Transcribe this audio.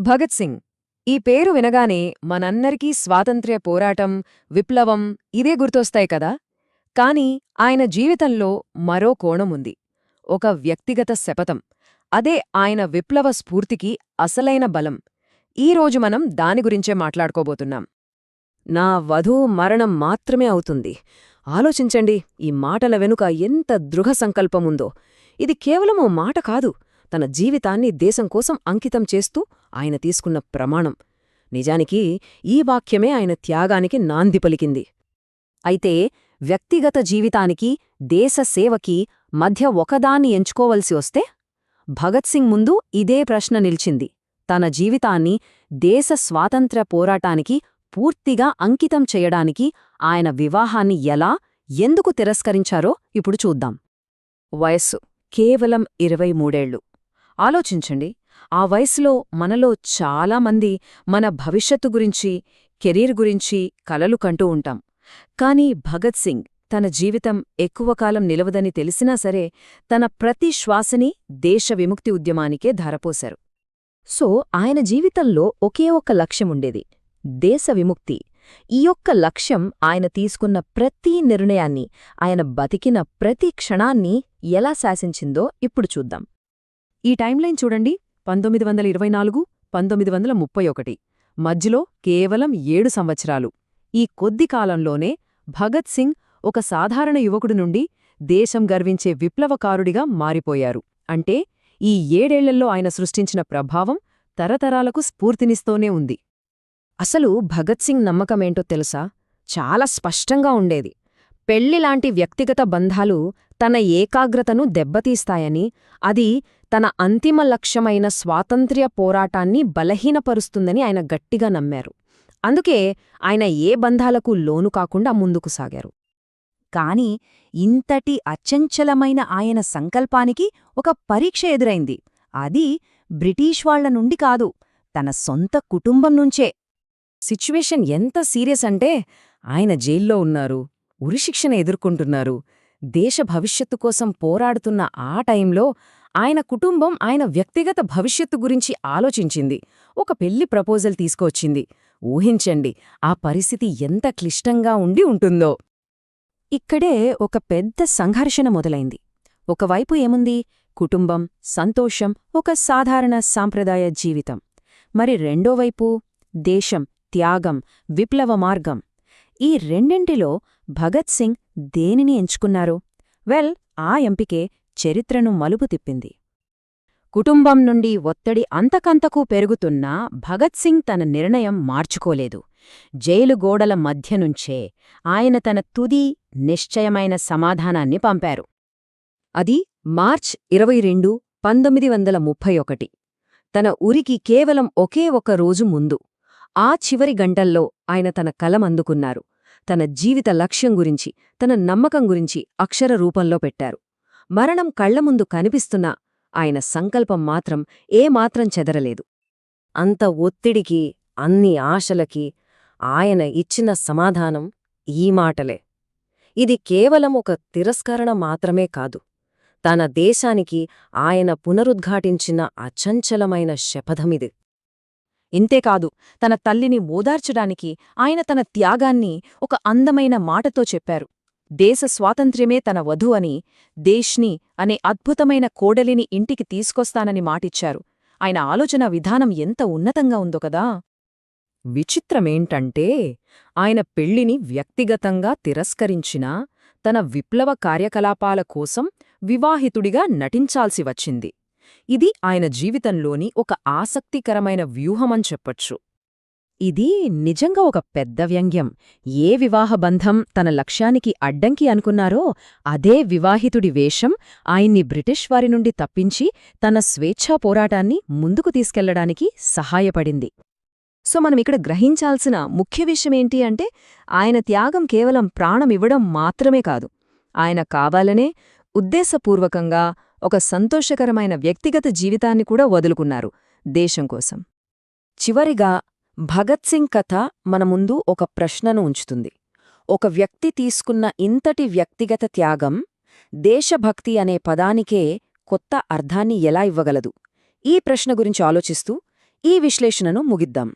భగత్ సింగ్ ఈ పేరు వినగానే మనందరికీ స్వాతంత్ర్య పోరాటం, విప్లవం ఇదే గుర్తొస్తాయి కదా. కాని ఆయన జీవితంలో మరో కోణముంది. ఒక వ్యక్తిగత శపథం. అదే ఆయన విప్లవ స్ఫూర్తికి అసలైన బలం. ఈరోజు మనం దాని గురించే మాట్లాడుకోబోతున్నాం. నా వధువు మరణం మాత్రమే అవుతుంది. ఆలోచించండి, ఈ మాటల వెనుక ఎంత దృఢ సంకల్పముందో. ఇది కేవలమో మాట కాదు, తన జీవితాన్ని దేశం కోసం అంకితం చేస్తూ ఆయన తీసుకున్న ప్రమాణం. నిజానికి ఈ వాక్యమే ఆయన త్యాగానికి నాంది పలికింది. అయితే వ్యక్తిగత జీవితానికి, దేశ సేవకి మధ్య ఒకదాన్ని ఎంచుకోవలసి వస్తే భగత్ సింగ్ ముందు ఇదే ప్రశ్న నిలిచింది. తన జీవితాన్ని దేశ స్వాతంత్ర్య పోరాటానికి పూర్తిగా అంకితం చేయడానికి ఆయన వివాహాన్ని ఎందుకు తిరస్కరించారో ఇప్పుడు చూద్దాం. వయస్సు కేవలం 23 ఆలోచించండి. ఆ వయసులో మనలో చాలామంది మన భవిష్యత్తు గురించి, కెరీర్ గురించి కలలు కంటూ ఉంటాం. కాని భగత్ సింగ్ తన జీవితం ఎక్కువ కాలం నిలవదని తెలిసినా సరే తన ప్రతి శ్వాసని దేశ విముక్తి ఉద్యమానికే ధారపోశారు. సో ఆయన జీవితంలో ఒకే ఒక్క లక్ష్యముండేది, దేశ విముక్తి. ఈ యొక్క లక్ష్యం ఆయన తీసుకున్న ప్రతి నిర్ణయాన్ని, ఆయన బతికిన ప్రతి క్షణాన్ని ఎలా శాసించిందో ఇప్పుడు చూద్దాం. ఈ టైంలైన్ చూడండి. 1924, 1931 మధ్యలో కేవలం 7 సంవత్సరాలు. ఈ కొద్ది కాలంలోనే భగత్ సింగ్ ఒక సాధారణ యువకుడు నుండి దేశం గర్వించే విప్లవకారుడిగా మారిపోయారు. అంటే ఈ 7 ఏళ్లలో ఆయన సృష్టించిన ప్రభావం తరతరాలకు స్ఫూర్తినిస్తూనే ఉంది. అసలు భగత్ సింగ్ నమ్మకమేంటో తెలుసా? చాలా స్పష్టంగా ఉండేది. పెళ్లిలాంటి వ్యక్తిగత బంధాలు తన ఏకాగ్రతను దెబ్బతీస్తాయని, అది తన అంతిమ లక్ష్యమైన స్వాతంత్ర్య పోరాటాన్ని బలహీనపరుస్తుందని ఆయన గట్టిగా నమ్మారు. అందుకే ఆయన ఏ బంధాలకు లోను కాకుండా ముందుకు సాగారు. కాని ఇంతటి అచంచలమైన ఆయన సంకల్పానికి ఒక పరీక్ష ఎదురైంది. అది బ్రిటిష్ వాళ్ల నుండి కాదు, తన సొంత కుటుంబం నుంచే. సిచ్యువేషన్ ఎంత సీరియస్ అంటే ఆయన జైల్లో ఉన్నారు, ఉరిశిక్షణ ఎదుర్కొంటున్నారు. దేశ భవిష్యత్తు కోసం పోరాడుతున్న ఆ టైంలో ఆయన కుటుంబం ఆయన వ్యక్తిగత భవిష్యత్తు గురించి ఆలోచించింది. ఒక పెళ్లి ప్రపోజల్ తీసుకొచ్చింది. ఊహించండి ఆ పరిస్థితి ఎంత క్లిష్టంగా ఉండి ఉంటుందో. ఇక్కడే ఒక పెద్ద సంఘర్షణ మొదలైంది. ఒకవైపు ఏముంది? కుటుంబం, సంతోషం, ఒక సాధారణ సాంప్రదాయ జీవితం. మరి రెండోవైపు దేశం, త్యాగం, విప్లవ మార్గం. ఈ రెండింటిలో భగత్ సింగ్ దేనిని ఎంచుకున్నారు? ఆ ఎంపికే చరిత్రను మలుపు తిప్పింది. కుటుంబం నుండి ఒత్తిడి అంతకంతకూ పెరుగుతున్నా భగత్ సింగ్ తన నిర్ణయం మార్చుకోలేదు. జైలు గోడల మధ్యనుంచే ఆయన తన తుది, నిశ్చయమైన సమాధానాన్ని పంపారు. అది మార్చ్ 22, 1931. తన ఉరికి కేవలం ఒకే ఒక రోజు ముందు. ఆ చివరి గంటల్లో ఆయన తన కలమందుకున్నారు. తన జీవిత లక్ష్యం గురించి, తన నమ్మకం గురించి అక్షర రూపంలో పెట్టారు. మరణం కళ్లముందు కనిపిస్తున్నా ఆయన సంకల్పం మాత్రం ఏమాత్రం చెదరలేదు. అంత ఒత్తిడికి, అన్ని ఆశలకి ఆయన ఇచ్చిన సమాధానం ఈ మాటలే. ఇది కేవలం ఒక తిరస్కరణ మాత్రమే కాదు, తన దేశానికి ఆయన పునరుద్ఘాటించిన అచంచలమైన శపథమిది. ఇంతేకాదు, తన తల్లిని ఓదార్చడానికి ఆయన తన త్యాగాన్ని ఒక అందమైన మాటతో చెప్పారు. దేశ స్వాతంత్ర్యమే తన వధు అని, దేశ్ని అనే అద్భుతమైన కోడలిని ఇంటికి తీసుకొస్తానని మాటిచ్చారు. ఆయన ఆలోచన విధానం ఎంత ఉన్నతంగా ఉందో కదా. విచిత్రమేంటంటే ఆయన పెళ్లిని వ్యక్తిగతంగా తిరస్కరించినా తన విప్లవ కార్యకలాపాల కోసం వివాహితుడిగా నటించాల్సి వచ్చింది. ఇది ఆయన జీవితంలోని ఒక ఆసక్తికరమైన వ్యూహమని చెప్పొచ్చు. ఇది నిజంగా ఒక పెద్ద వ్యంగ్యం. ఏ వివాహబంధం తన లక్ష్యానికి అడ్డంకి అనుకున్నారో అదే వివాహితుడి వేషం ఆయన్ని బ్రిటిష్ వారి నుండి తప్పించి తన స్వేచ్ఛా పోరాటాన్ని ముందుకు తీసుకెళ్లడానికి సహాయపడింది. సో మనమిక్కడ గ్రహించాల్సిన ముఖ్య విషయమేంటి అంటే ఆయన త్యాగం కేవలం ప్రాణమివ్వడం మాత్రమే కాదు, ఆయన కావాలనే ఉద్దేశపూర్వకంగా ఒక సంతోషకరమైన వ్యక్తిగత జీవితాన్ని కూడా వదులుకున్నారు దేశం కోసం. చివరిగా భగత్ సింగ్ కథ మన ముందు ఒక ప్రశ్నను ఉంచుతుంది. ఒక వ్యక్తి తీసుకున్న ఇంతటి వ్యక్తిగత త్యాగం దేశభక్తి అనే పదానికే కొత్త అర్థాన్ని ఎలా ఇవ్వగలదు? ఈ ప్రశ్న గురించి ఆలోచిస్తూ ఈ విశ్లేషణను ముగిద్దాం.